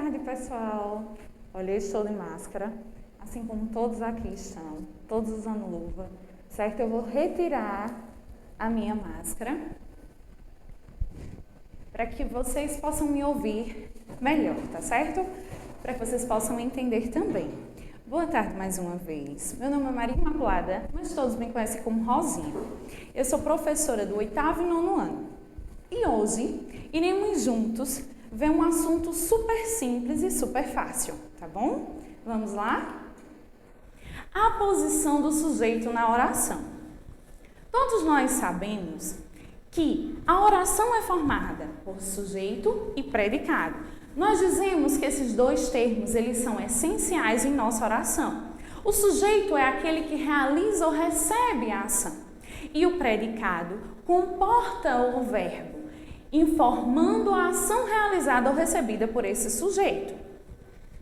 tarde, pessoal. Olha, eu estou de máscara, assim como todos aqui estão, todos usando luva, certo? Eu vou retirar a minha máscara para que vocês possam me ouvir melhor, tá certo? Para que vocês possam entender também. Boa tarde mais uma vez. Meu nome é Maria Imaculada, mas todos me conhecem como Rosinha. Eu sou professora do 8º e 9º ano. E hoje iremos juntos ver um assunto super simples e super fácil, tá bom? Vamos lá? A posição do sujeito na oração. Todos nós sabemos que a oração é formada por sujeito e predicado. Nós dizemos que esses dois termos, eles são essenciais em nossa oração. O sujeito é aquele que realiza ou recebe a ação. E o predicado comporta o verbo, informando a ação realizada ou recebida por esse sujeito.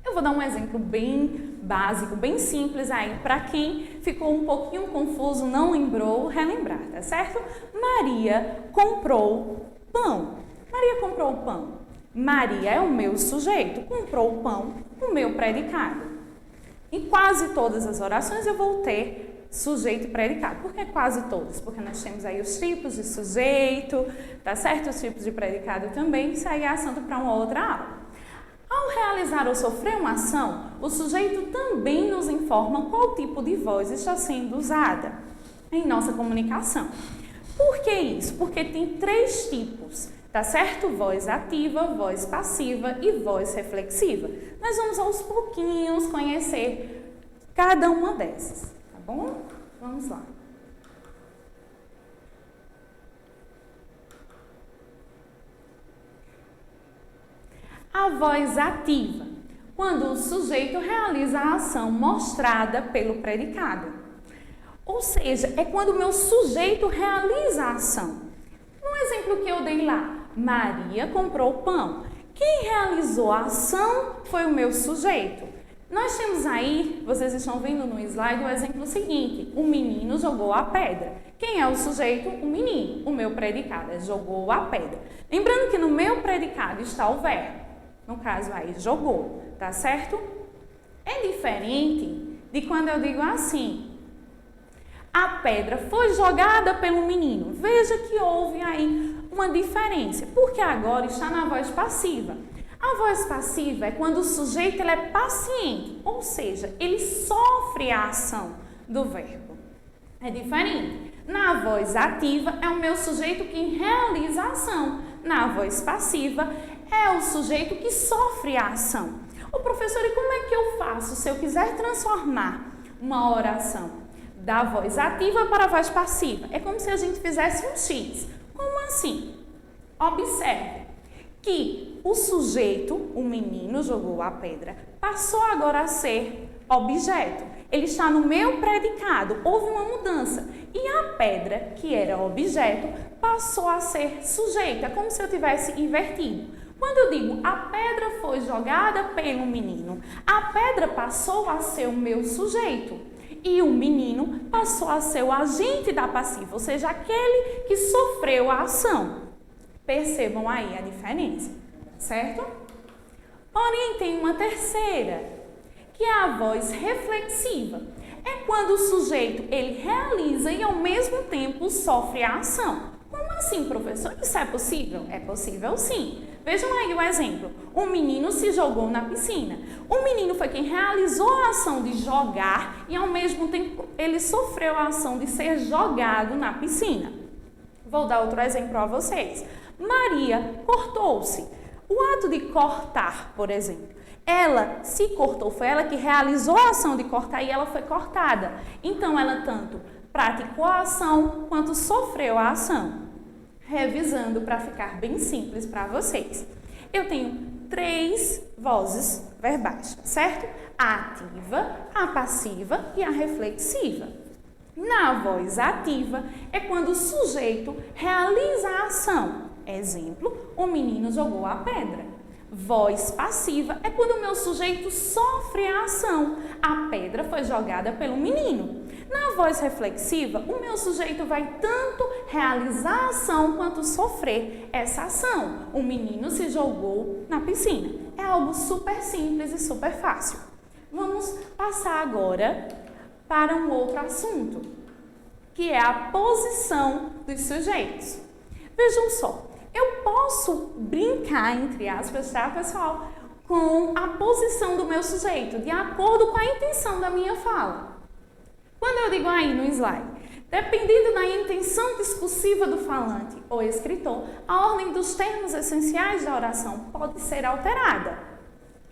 Eu vou dar um exemplo bem básico, bem simples aí, para quem ficou um pouquinho confuso, não lembrou, relembrar, tá certo? Maria comprou pão. Maria comprou pão. Maria é o meu sujeito, comprou o pão, o meu predicado. Em quase todas as orações eu vou ter sujeito e predicado. Por que quase todas? Porque nós temos aí os tipos de sujeito, tá certo? Os tipos de predicado também, isso aí é assunto para uma outra aula. Ao realizar ou sofrer uma ação, o sujeito também nos informa qual tipo de voz está sendo usada em nossa comunicação. Por que isso? Porque tem 3 tipos, tá certo? Voz ativa, voz passiva e voz reflexiva. Nós vamos aos pouquinhos conhecer cada uma dessas, tá bom? Vamos lá. A voz ativa, quando o sujeito realiza a ação mostrada pelo predicado. Ou seja, é quando o meu sujeito realiza a ação. Um exemplo que eu dei lá, Maria comprou pão. Quem realizou a ação foi o meu sujeito. Nós temos aí, vocês estão vendo no slide, o exemplo seguinte, o menino jogou a pedra. Quem é o sujeito? O menino. O meu predicado é jogou a pedra. Lembrando que no meu predicado está o verbo. No caso aí, jogou, tá certo? É diferente de quando eu digo assim, a pedra foi jogada pelo menino. Veja que houve aí uma diferença, porque agora está na voz passiva. A voz passiva é quando o sujeito ele é paciente, ou seja, ele sofre a ação do verbo. É diferente. Na voz ativa é o meu sujeito quem realiza a ação. Na voz passiva é o sujeito que sofre a ação. Ô professor, e como é que eu faço se eu quiser transformar uma oração da voz ativa para a voz passiva? É como se a gente fizesse um X. Como assim? Observe que o sujeito, o menino jogou a pedra, passou agora a ser objeto. Ele está no meu predicado, houve uma mudança. E a pedra, que era objeto, passou a ser sujeito. É como se eu tivesse invertido. Quando eu digo a pedra foi jogada pelo menino, a pedra passou a ser o meu sujeito e o menino passou a ser o agente da passiva, ou seja, aquele que sofreu a ação. Percebam aí a diferença, certo? Porém, tem uma terceira, que é a voz reflexiva. É quando o sujeito ele realiza e ao mesmo tempo sofre a ação. Como assim, professor? Isso é possível? É possível sim. Vejam aí o exemplo. O menino se jogou na piscina. O menino foi quem realizou a ação de jogar e ao mesmo tempo ele sofreu a ação de ser jogado na piscina. Vou dar outro exemplo a vocês. Maria cortou-se. O ato de cortar, por exemplo, ela se cortou, foi ela que realizou a ação de cortar e ela foi cortada. Então, ela tanto praticou a ação quanto sofreu a ação. Revisando para ficar bem simples para vocês. Eu tenho 3 vozes verbais, certo? A ativa, a passiva e a reflexiva. Na voz ativa é quando o sujeito realiza a ação. Exemplo, o menino jogou a pedra. Voz passiva é quando o meu sujeito sofre a ação. A pedra foi jogada pelo menino. Na voz reflexiva, o meu sujeito vai tanto realizar a ação quanto sofrer essa ação. O menino se jogou na piscina. É algo super simples e super fácil. Vamos passar agora para um outro assunto, que é a posição dos sujeitos. Vejam só, eu posso brincar, entre aspas, tá, pessoal, com a posição do meu sujeito, de acordo com a intenção da minha fala. Quando eu digo aí no slide, dependendo da intenção discursiva do falante ou escritor, a ordem dos termos essenciais da oração pode ser alterada.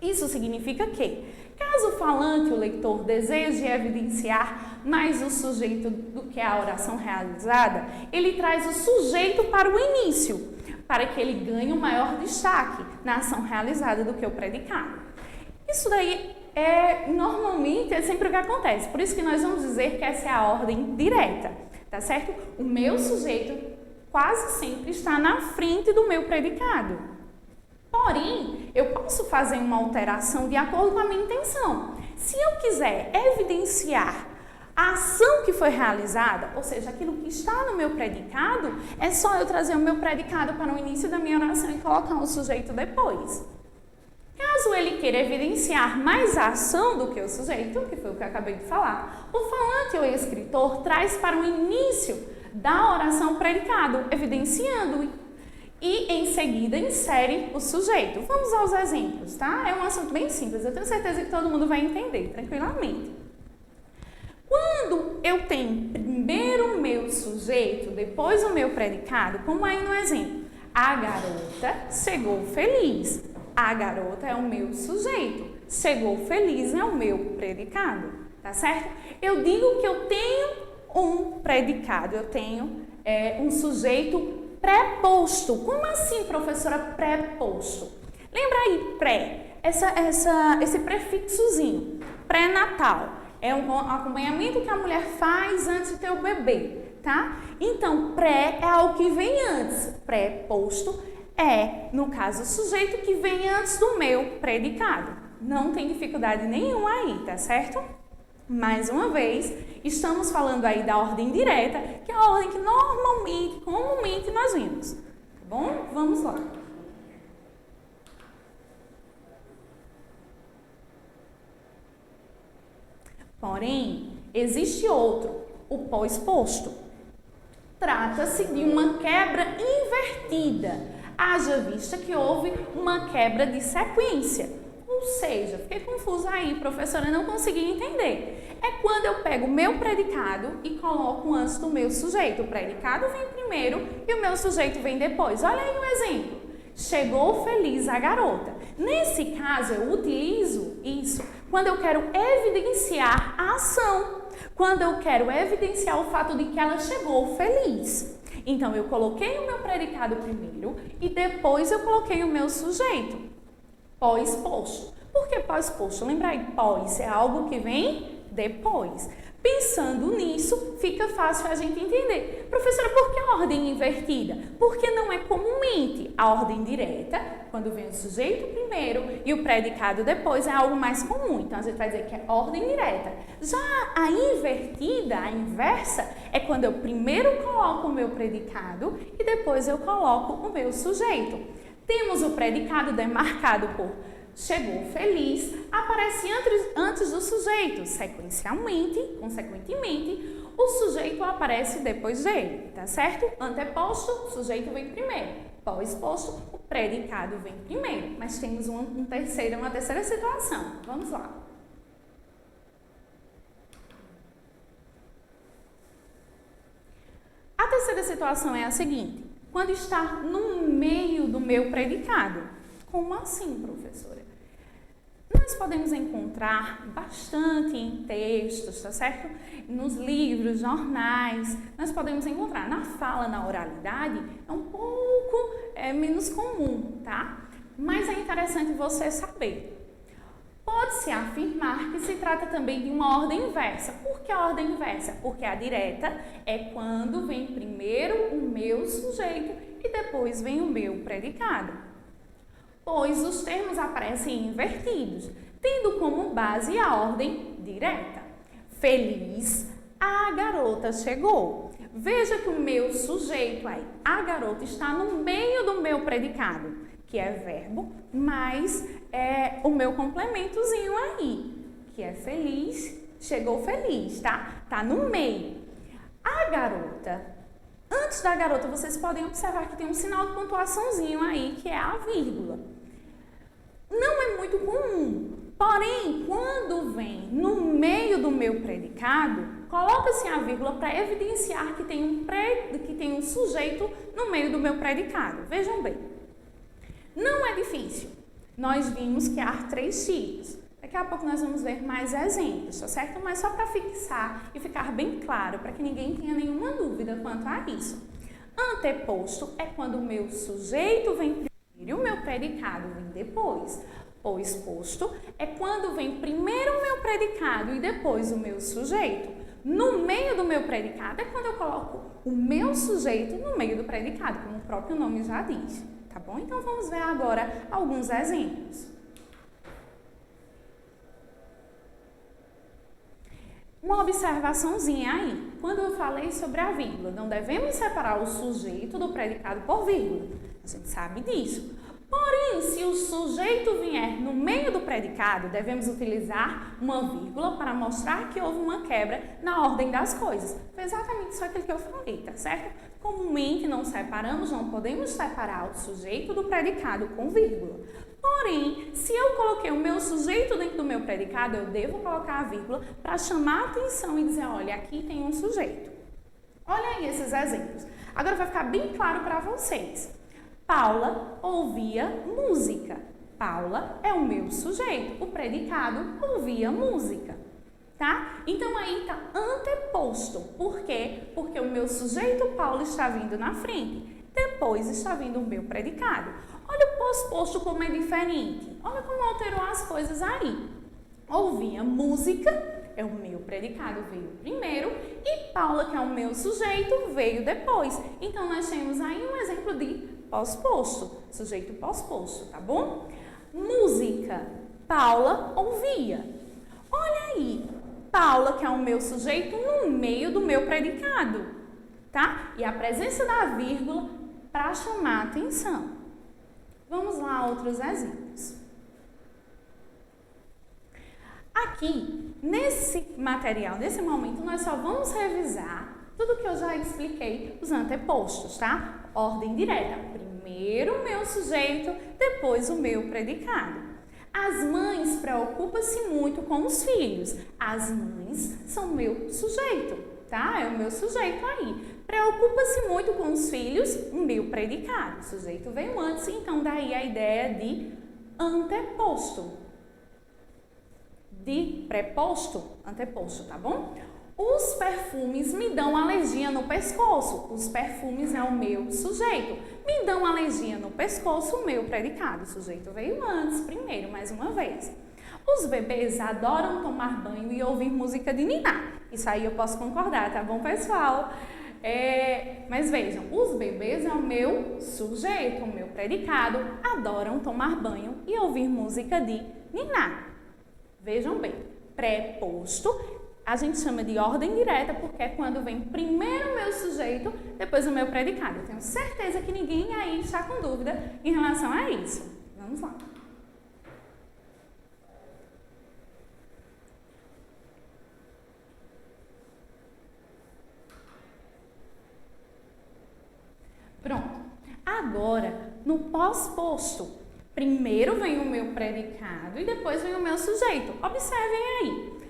Isso significa que, caso o falante, o leitor, deseje evidenciar mais o sujeito do que a oração realizada, ele traz o sujeito para o início, para que ele ganhe um maior destaque na ação realizada do que o predicado. Isso daí normalmente é sempre o que acontece, por isso que nós vamos dizer que essa é a ordem direta, tá certo? O meu sujeito quase sempre está na frente do meu predicado. Porém, eu posso fazer uma alteração de acordo com a minha intenção. Se eu quiser evidenciar a ação que foi realizada, ou seja, aquilo que está no meu predicado, é só eu trazer o meu predicado para o início da minha oração e colocar o sujeito depois. Caso ele queira evidenciar mais a ação do que o sujeito, que foi o que eu acabei de falar, o falante ou escritor traz para o início da oração o predicado, evidenciando e em seguida insere o sujeito. Vamos aos exemplos, tá? É um assunto bem simples, eu tenho certeza que todo mundo vai entender tranquilamente. Quando eu tenho primeiro o meu sujeito, depois o meu predicado, como aí no exemplo, a garota chegou feliz. A garota é o meu sujeito, chegou feliz é o meu predicado, tá certo? Eu digo que eu tenho um predicado, eu tenho um sujeito pré-posto. Como assim, professora, pré-posto? Lembra aí, pré, esse prefixozinho, pré-natal. É um acompanhamento que a mulher faz antes de ter o bebê, tá? Então, pré é algo que vem antes. Pré-posto é, no caso, o sujeito que vem antes do meu predicado. Não tem dificuldade nenhuma aí, tá certo? Mais uma vez, estamos falando aí da ordem direta, que é a ordem que comumente nós vimos. Tá bom? Vamos lá. Porém, existe outro, o pós-posto. Trata-se de uma quebra invertida, haja vista que houve uma quebra de sequência. Ou seja, fiquei confusa aí, professora, não consegui entender. É quando eu pego o meu predicado e coloco antes do meu sujeito. O predicado vem primeiro e o meu sujeito vem depois. Olha aí um exemplo. Chegou feliz a garota. Nesse caso, eu utilizo isso quando eu quero evidenciar a ação. Quando eu quero evidenciar o fato de que ela chegou feliz. Então, eu coloquei o meu predicado primeiro e depois eu coloquei o meu sujeito. Pós-posto. Por que pós-posto? Lembra aí, pós é algo que vem depois. Pensando nisso, fica fácil a gente entender. Professora, por que a ordem invertida? Porque não é comumente a ordem direta, quando vem o sujeito primeiro e o predicado depois, é algo mais comum. Então, a gente vai dizer que é ordem direta. Já a invertida, a inversa, é quando eu primeiro coloco o meu predicado e depois eu coloco o meu sujeito. Temos o predicado demarcado por chegou feliz, aparece antes do sujeito, consequentemente, o sujeito aparece depois dele, tá certo? Anteposto, o sujeito vem primeiro. Pós-posto, o predicado vem primeiro. Mas temos uma terceira situação. Vamos lá. A terceira situação é a seguinte: quando está no meio do meu predicado. Como assim, professora? Nós podemos encontrar bastante em textos, tá certo? Nos livros, jornais, nós podemos encontrar. Na fala, na oralidade, é um pouco menos comum, tá? Mas é interessante você saber. Pode-se afirmar que se trata também de uma ordem inversa. Por que a ordem inversa? Porque a direta é quando vem primeiro o meu sujeito e depois vem o meu predicado. pois os termos aparecem invertidos, tendo como base a ordem direta. Feliz, a garota chegou. Veja que o meu sujeito aí, a garota, está no meio do meu predicado, que é verbo, mais o meu complementozinho aí, que é feliz, chegou feliz, tá? Tá no meio. A garota, antes da garota, vocês podem observar que tem um sinal de pontuaçãozinho aí, que é a vírgula. Não é muito comum, porém, quando vem no meio do meu predicado, coloca-se a vírgula para evidenciar que tem um sujeito no meio do meu predicado. Vejam bem, não é difícil. Nós vimos que há 3 tipos. Daqui a pouco nós vamos ver mais exemplos, tá certo? Mas só para fixar e ficar bem claro, para que ninguém tenha nenhuma dúvida quanto a isso. Anteposto é quando o meu sujeito vem primeiro e o meu predicado vem depois. Pois posto é quando vem primeiro o meu predicado e depois o meu sujeito. No meio do meu predicado é quando eu coloco o meu sujeito no meio do predicado, como o próprio nome já diz, tá bom? Então vamos ver agora alguns exemplos. Uma observaçãozinha aí. Quando eu falei sobre a vírgula, não devemos separar o sujeito do predicado por vírgula. A gente sabe disso. Porém, se o sujeito vier no meio do predicado, devemos utilizar uma vírgula para mostrar que houve uma quebra na ordem das coisas. Foi exatamente isso aquilo que eu falei, tá certo? Comumente não separamos, não podemos separar o sujeito do predicado com vírgula. Porém, se eu coloquei o meu sujeito dentro do meu predicado, eu devo colocar a vírgula para chamar a atenção e dizer, olha, aqui tem um sujeito. Olha aí esses exemplos. Agora vai ficar bem claro para vocês. Paula ouvia música. Paula é o meu sujeito. O predicado ouvia música. Tá? Então aí está anteposto. Por quê? Porque o meu sujeito Paula está vindo na frente. Depois está vindo o meu predicado. Olha o pós-posto como é diferente. Olha como alterou as coisas aí. Ouvia música, é o meu predicado, veio primeiro, e Paula, que é o meu sujeito, veio depois. Então, nós temos aí um exemplo de pós-posto, sujeito pós-posto, tá bom? Música, Paula ouvia. Olha aí, Paula, que é o meu sujeito, no meio do meu predicado, tá? E a presença da vírgula para chamar a atenção. Vamos lá a outros exemplos. Aqui, nesse material, nesse momento, nós só vamos revisar tudo que eu já expliquei, os antepostos, tá? Ordem direta. Primeiro o meu sujeito, depois o meu predicado. As mães preocupam-se muito com os filhos. As mães são meu sujeito, tá? É o meu sujeito aí. Preocupa-se muito com os filhos, o meu predicado. O sujeito veio antes, então daí a ideia de anteposto. De preposto, anteposto, tá bom? Os perfumes me dão alergia no pescoço. Os perfumes é o meu sujeito. Me dão alergia no pescoço, o meu predicado. O sujeito veio antes, primeiro, mais uma vez. Os bebês adoram tomar banho e ouvir música de niná. Isso aí eu posso concordar, tá bom, pessoal? Mas vejam, os bebês é o meu sujeito, o meu predicado. Adoram tomar banho e ouvir música de niná. Vejam bem, preposto, a gente chama de ordem direta porque é quando vem primeiro o meu sujeito, depois o meu predicado. Eu tenho certeza que ninguém aí está com dúvida em relação a isso. Vamos lá. Pronto. Agora, no pós-posto, primeiro vem o meu predicado e depois vem o meu sujeito. Observem aí.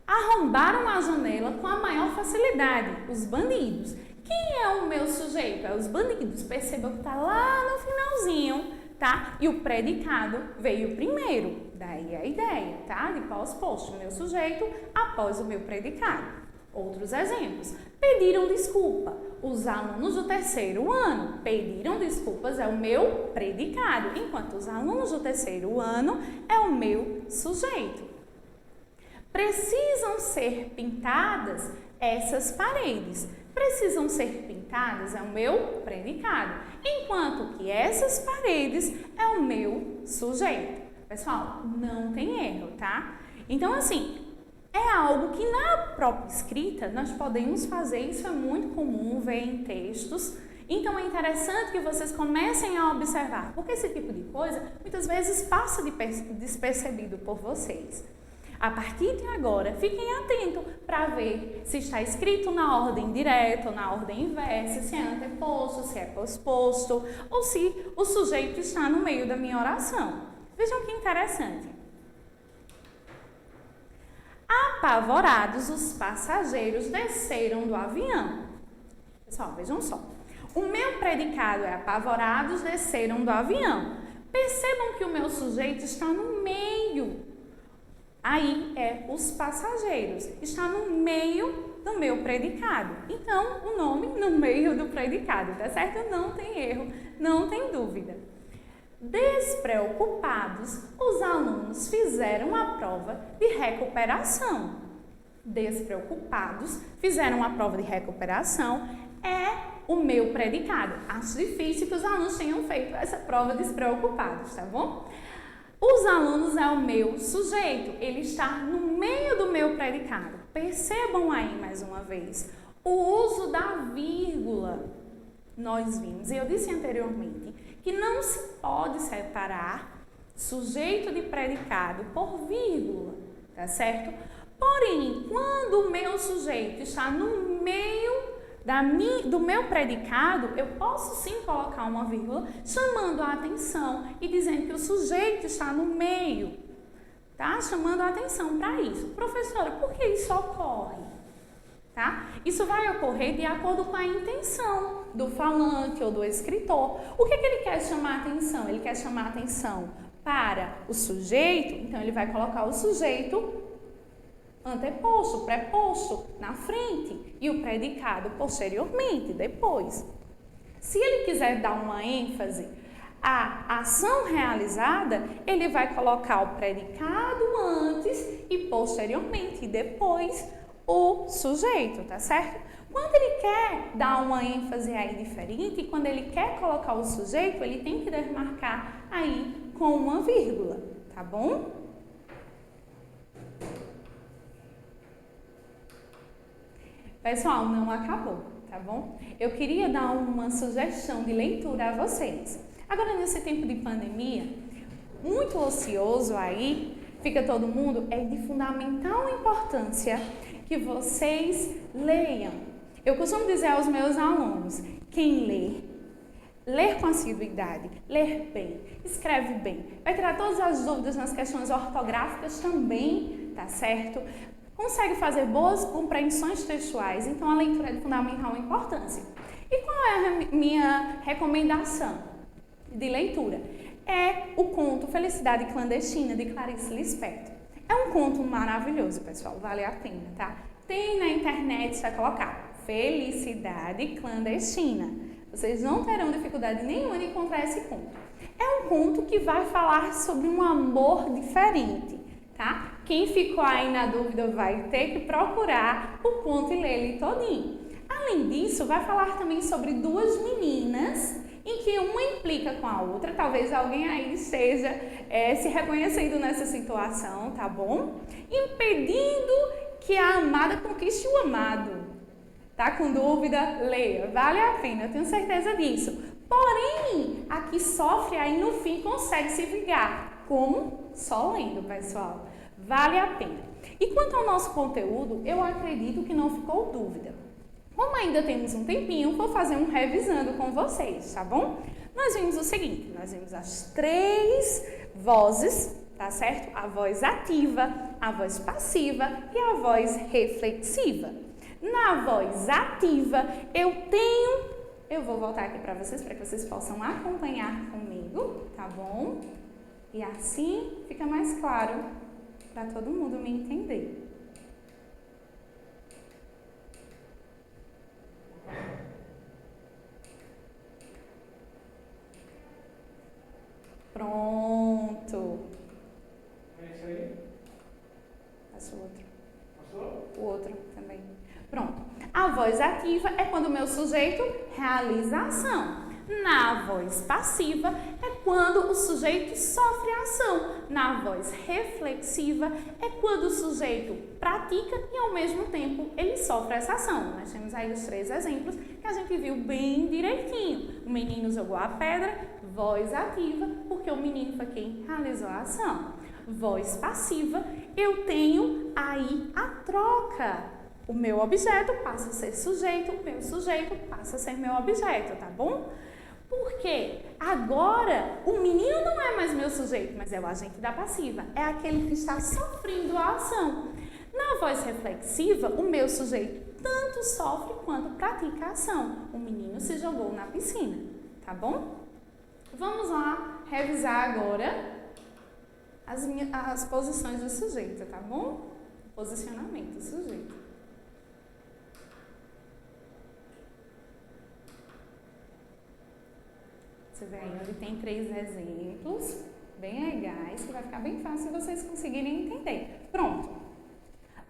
Arrombaram a janela com a maior facilidade, os bandidos. Quem é o meu sujeito? É os bandidos. Percebam que está lá no finalzinho, tá? E o predicado veio primeiro. Daí a ideia, tá? De pós-posto, o meu sujeito após o meu predicado. Outros exemplos. Pediram desculpa. Os alunos do 3º ano pediram desculpas é o meu predicado, enquanto os alunos do 3º ano é o meu sujeito. Precisam ser pintadas essas paredes. precisam ser pintadas é o meu predicado, enquanto que essas paredes é o meu sujeito. Pessoal, não tem erro, tá? Então, assim, é algo que na própria escrita nós podemos fazer, isso é muito comum ver em textos. Então, é interessante que vocês comecem a observar, porque esse tipo de coisa muitas vezes passa despercebido por vocês. A partir de agora, fiquem atentos para ver se está escrito na ordem direta ou na ordem inversa, se é anteposto, se é posposto, ou se o sujeito está no meio da minha oração. Vejam que interessante. Apavorados, os passageiros desceram do avião. Pessoal, vejam só. O meu predicado é apavorados, desceram do avião. Percebam que o meu sujeito está no meio. Aí é os passageiros. Está no meio do meu predicado. Então, o nome no meio do predicado, tá certo? Não tem erro, não tem dúvida. Despreocupados, os alunos fizeram a prova de recuperação. Despreocupados, fizeram a prova de recuperação, é o meu predicado. Acho difícil que os alunos tenham feito essa prova despreocupados, tá bom? Os alunos é o meu sujeito, ele está no meio do meu predicado. Percebam aí mais uma vez o uso da vírgula. Nós vimos, e eu disse anteriormente, que não se pode separar sujeito de predicado por vírgula, tá certo? Porém, quando o meu sujeito está no meio do meu predicado, eu posso sim colocar uma vírgula, chamando a atenção e dizendo que o sujeito está no meio, tá? Chamando a atenção para isso. Professora, por que isso ocorre? Tá? Isso vai ocorrer de acordo com a intenção do falante ou do escritor. O que ele quer chamar a atenção? Ele quer chamar a atenção para o sujeito, então ele vai colocar o sujeito anteposto, preposto, na frente e o predicado posteriormente, depois. Se ele quiser dar uma ênfase à ação realizada, ele vai colocar o predicado antes e posteriormente, e depois o sujeito, tá certo? Quando ele quer dar uma ênfase aí diferente, quando ele quer colocar o sujeito, ele tem que demarcar aí com uma vírgula, tá bom? Pessoal, não acabou, tá bom? Eu queria dar uma sugestão de leitura a vocês. Agora, nesse tempo de pandemia, muito ocioso aí, fica todo mundo, é de fundamental importância que vocês leiam. Eu costumo dizer aos meus alunos, quem ler com assiduidade, ler bem, escreve bem, vai tirar todas as dúvidas nas questões ortográficas também, tá certo? Consegue fazer boas compreensões textuais, então a leitura é de fundamental importância. E qual é a minha recomendação de leitura? É o conto Felicidade Clandestina, de Clarice Lispector. É um conto maravilhoso, pessoal, vale a pena, tá? Tem na internet, vai colocar Felicidade Clandestina. Vocês não terão dificuldade nenhuma de encontrar esse conto. É um conto que vai falar sobre um amor diferente, tá? Quem ficou aí na dúvida vai ter que procurar o conto e ler ele todinho. Além disso, vai falar também sobre duas meninas em que uma implica com a outra. Talvez alguém aí esteja se reconhecendo nessa situação, tá bom? Impedindo que a amada conquiste o amado. Tá com dúvida? Leia, vale a pena, eu tenho certeza disso. Porém, a que sofre aí no fim consegue se vingar. Como? Só lendo, pessoal. Vale a pena. E quanto ao nosso conteúdo, eu acredito que não ficou dúvida. Como ainda temos um tempinho, vou fazer um revisando com vocês, tá bom? Nós vimos o seguinte, nós vimos as 3 vozes, tá certo? A voz ativa, a voz passiva e a voz reflexiva. Na voz ativa, eu vou voltar aqui para vocês, para que vocês possam acompanhar comigo, tá bom? E assim fica mais claro para todo mundo me entender. Pronto. É isso aí? Passa o outro. Passou? O outro também. Pronto. A A voz ativa é quando o meu sujeito realiza a ação. Na voz passiva é quando o sujeito sofre a ação. Na voz reflexiva é quando o sujeito pratica e ao mesmo tempo ele sofre essa ação. Nós temos aí os 3 exemplos que a gente viu bem direitinho. O menino jogou a pedra, voz ativa, porque o menino foi quem realizou a ação. Voz passiva, eu tenho aí a troca. O meu objeto passa a ser sujeito, o meu sujeito passa a ser meu objeto, tá bom? Porque agora o menino não é mais meu sujeito, mas é o agente da passiva. É aquele que está sofrendo a ação. Na voz reflexiva, o meu sujeito tanto sofre quanto pratica a ação. O menino se jogou na piscina, tá bom? Vamos lá revisar agora as posições do sujeito, tá bom? Posicionamento do sujeito. Você vê aí, ele tem 3 exemplos bem legais, que vai ficar bem fácil vocês conseguirem entender. Pronto.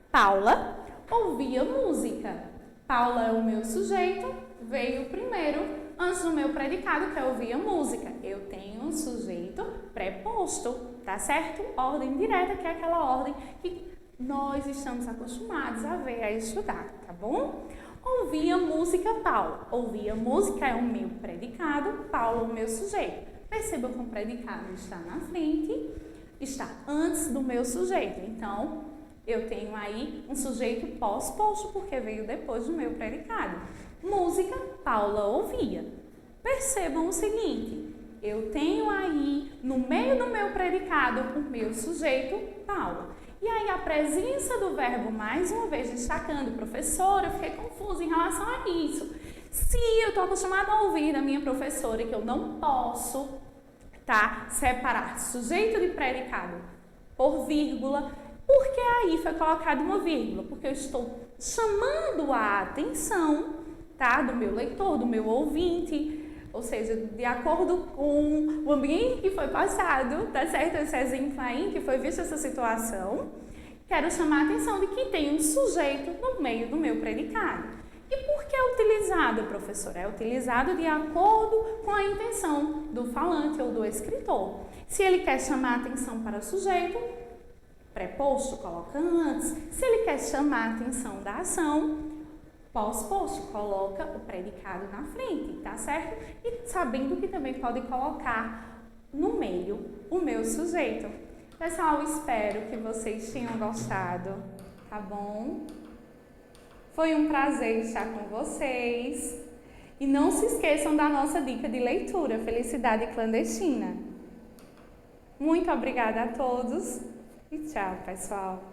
Paula ouvia música. Paula é o meu sujeito, veio primeiro, antes do meu predicado, que é ouvia música. Eu tenho um sujeito preposto, tá certo? Ordem direta, que é aquela ordem que nós estamos acostumados a ver, a estudar, tá bom? Ouvia música, Paula. Ouvia música é o meu predicado, Paula é o meu sujeito. Perceba que o predicado está na frente, está antes do meu sujeito. Então, eu tenho aí um sujeito pós-posto, porque veio depois do meu predicado. Música, Paula ouvia. Percebam o seguinte, eu tenho aí, no meio do meu predicado, o meu sujeito, Paula. E aí a presença do verbo, mais uma vez destacando, professora, eu fiquei confusa em relação a isso. Se eu estou acostumada a ouvir da minha professora que eu não posso, tá, separar sujeito de predicado por vírgula, porque aí foi colocado uma vírgula? Porque eu estou chamando a atenção, tá, do meu leitor, do meu ouvinte, ou seja, de acordo com o ambiente que foi passado, tá certo? Esse exemplo aí, que foi visto essa situação, quero chamar a atenção de que tem um sujeito no meio do meu predicado. E por que é utilizado, professor? É utilizado de acordo com a intenção do falante ou do escritor. Se ele quer chamar a atenção para o sujeito, preposto, coloca antes. Se ele quer chamar a atenção da ação, pós-posto, coloca o predicado na frente, tá certo? E sabendo que também pode colocar no meio o meu sujeito. Pessoal, espero que vocês tenham gostado, tá bom? Foi um prazer estar com vocês. E não se esqueçam da nossa dica de leitura, Felicidade Clandestina. Muito obrigada a todos e tchau, pessoal!